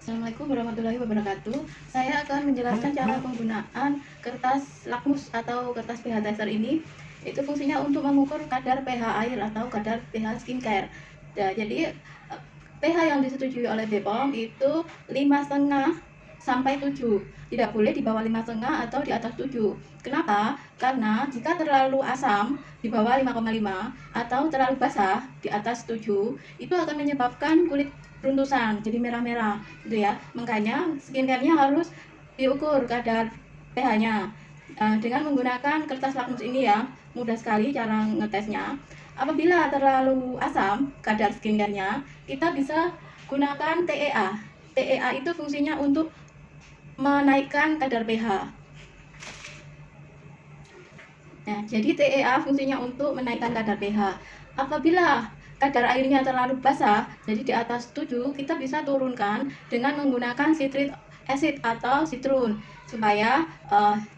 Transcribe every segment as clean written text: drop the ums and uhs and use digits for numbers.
Assalamualaikum warahmatullahi wabarakatuh. Saya akan menjelaskan cara penggunaan kertas lakmus atau kertas pH tester ini. Itu fungsinya untuk mengukur kadar pH air atau kadar pH skincare. Nah, jadi pH yang disetujui oleh BPOM itu 5,5 sampai 7. Tidak boleh di bawah 5,5 atau di atas 7. Kenapa? Karena jika terlalu asam di bawah 5,5 atau terlalu basah di atas 7, itu akan menyebabkan kulit runtusan, jadi merah-merah gitu ya. Makanya skincare-nya harus diukur kadar pH-nya dengan menggunakan kertas lakmus ini ya. Mudah sekali cara ngetesnya. Apabila terlalu asam kadar skincare-nya, kita bisa gunakan TEA. TEA itu fungsinya untuk menaikkan kadar pH. Nah, jadi TEA fungsinya untuk menaikkan kadar pH. Apabila kadar airnya terlalu basah, jadi di atas 7, kita bisa turunkan dengan menggunakan citric acid atau citrun supaya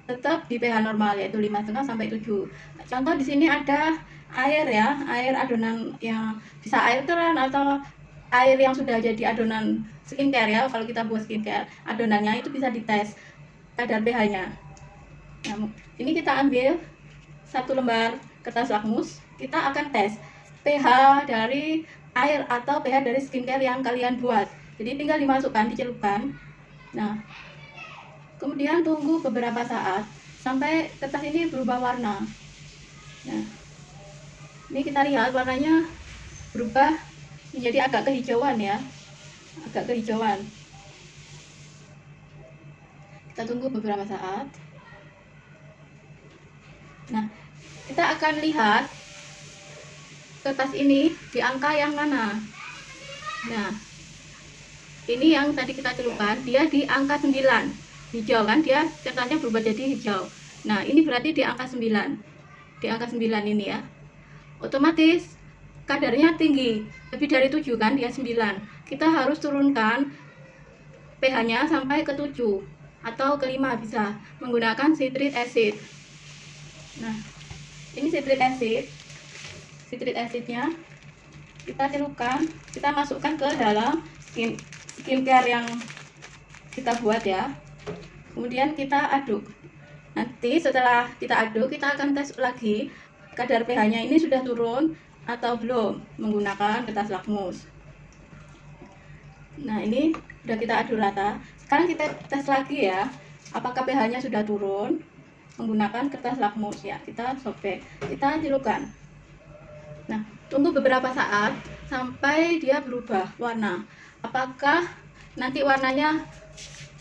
tetap di pH normal, yaitu 5,5 sampai 7. Contoh di sini ada air ya, air adonan yang bisa air keran atau air yang sudah jadi adonan skincare ya. Kalau kita buat skincare, adonannya itu bisa dites kadar pH-nya. Nah, ini kita ambil 1 lembar kertas lakmus, kita akan tes pH dari air atau pH dari skincare yang kalian buat. Jadi tinggal dimasukkan, dicelupkan. Nah, kemudian tunggu beberapa saat sampai kertas ini berubah warna. Nah, ini kita lihat warnanya berubah menjadi agak kehijauan ya, agak kehijauan. Kita tunggu beberapa saat. Nah, kita akan lihat kertas ini di angka yang mana. Nah, ini yang tadi kita celupkan, dia di angka 9. Hijau kan, dia kertasnya berubah jadi hijau. Nah, ini berarti di angka 9. Di angka 9 ini ya. Otomatis kadarnya tinggi, lebih dari 7 kan, dia 9. Kita harus turunkan pH-nya sampai ke 7 atau ke 5 bisa menggunakan citric acid. Nah, ini citric acid. Citric acidnya kita celupkan, kita masukkan ke dalam skincare yang kita buat ya. Kemudian kita aduk. Nanti setelah kita aduk, kita akan tes lagi kadar pH-nya ini sudah turun atau belum menggunakan kertas lakmus. Nah, ini sudah kita aduk rata. Sekarang kita tes lagi ya, apakah pH-nya sudah turun menggunakan kertas lakmus ya. Kita sobek, kita celupkan. Nah, tunggu beberapa saat sampai dia berubah warna. Apakah nanti warnanya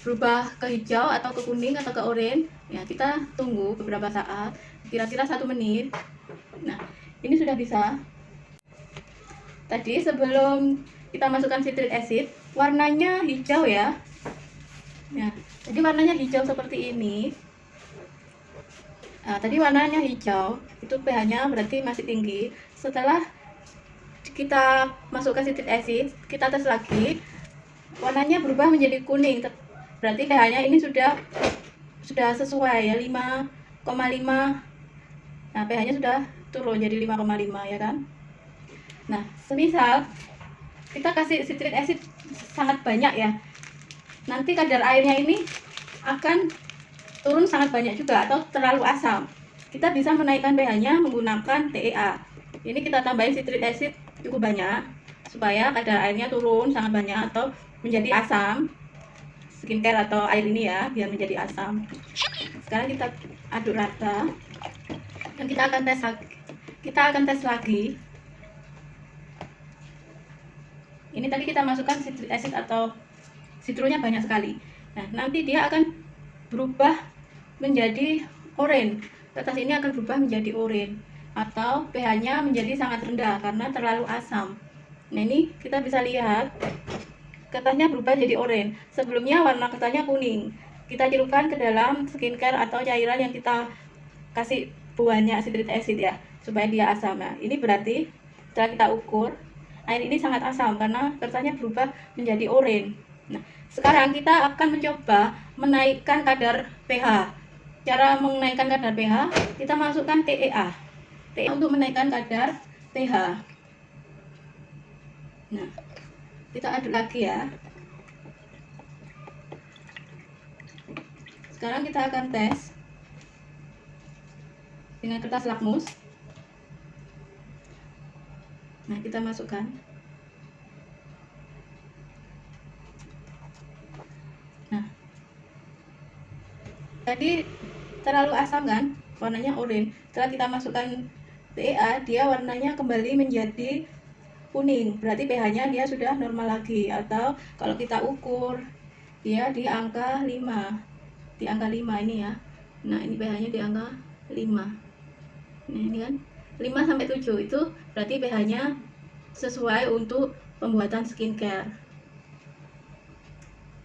berubah ke hijau atau ke kuning atau ke oranye? Ya, kita tunggu beberapa saat, kira-kira 1 menit. Nah, ini sudah bisa. Tadi sebelum kita masukkan citric acid, warnanya hijau ya. Nah, jadi warnanya hijau seperti ini. Nah, tadi warnanya hijau, itu pH-nya berarti masih tinggi. Setelah kita masukkan citric acid, kita tes lagi, warnanya berubah menjadi kuning. Berarti pH-nya ini sudah sesuai ya, 5,5. Nah, pH-nya sudah turun jadi 5,5 ya kan. Nah, semisal kita kasih citric acid sangat banyak ya, nanti kadar airnya ini akan turun sangat banyak juga atau terlalu asam. Kita bisa menaikkan pH-nya menggunakan TEA. Ini kita tambahin citric acid cukup banyak supaya kadar airnya turun sangat banyak atau menjadi asam. Skincare atau air ini ya, biar menjadi asam. Sekarang kita aduk rata dan kita akan tes lagi. Ini tadi kita masukkan citric acid atau citrunnya banyak sekali. Nah, nanti dia akan berubah menjadi oranye. Kertas ini akan berubah menjadi oranye atau pH-nya menjadi sangat rendah karena terlalu asam. Nah, ini kita bisa lihat kertasnya berubah jadi oranye. Sebelumnya warna kertasnya kuning. Kita celupkan ke dalam skincare atau cairan yang kita kasih banyak citric acid ya, supaya dia asam. Nah, ini berarti setelah kita ukur, air ini sangat asam karena kertasnya berubah menjadi oranye. Nah, sekarang kita akan mencoba menaikkan kadar pH. Cara menaikkan kadar pH, kita masukkan TEA. TEA untuk menaikkan kadar pH. Nah, kita aduk lagi ya. Sekarang kita akan tes dengan kertas lakmus. Nah, kita masukkan. Nah, tadi terlalu asam kan, warnanya oranye. Setelah kita masukkan PEA, dia warnanya kembali menjadi kuning, berarti pH-nya dia sudah normal lagi. Atau kalau kita ukur, dia di angka 5, di angka 5 ini ya. Nah, ini pH-nya di angka 5. Nah, ini kan 5 sampai 7 itu berarti pH-nya sesuai untuk pembuatan skincare.